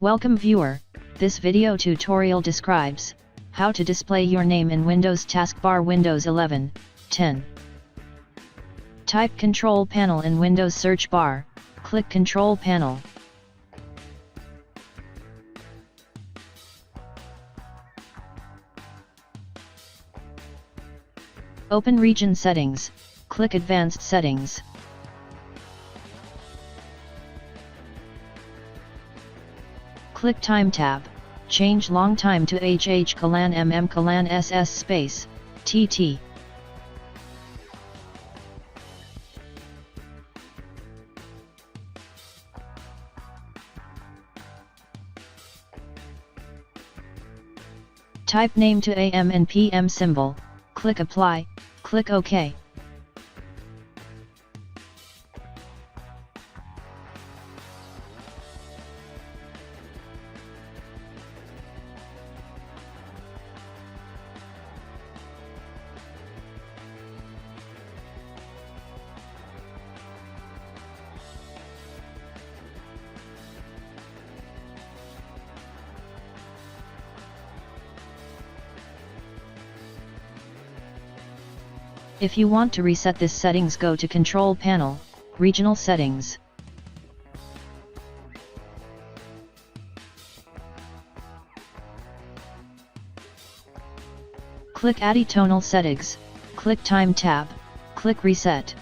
Welcome viewer, this video tutorial describes how to display your name in Windows Taskbar Windows 11, 10. Type Control Panel in Windows search bar, click Control Panel. Open Region Settings, click Advanced Settings. Click Time tab, change long time to HH:MM:SS space, TT. Type name to AM and PM symbol, click Apply, click OK. If you want to reset this settings, go to Control Panel, Regional Settings. Click Additional Settings, click Time tab, click Reset.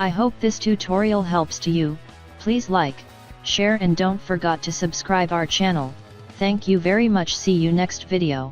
I hope this tutorial helps to you. Please like, share and don't forget to subscribe our channel. Thank you very much. See you next video.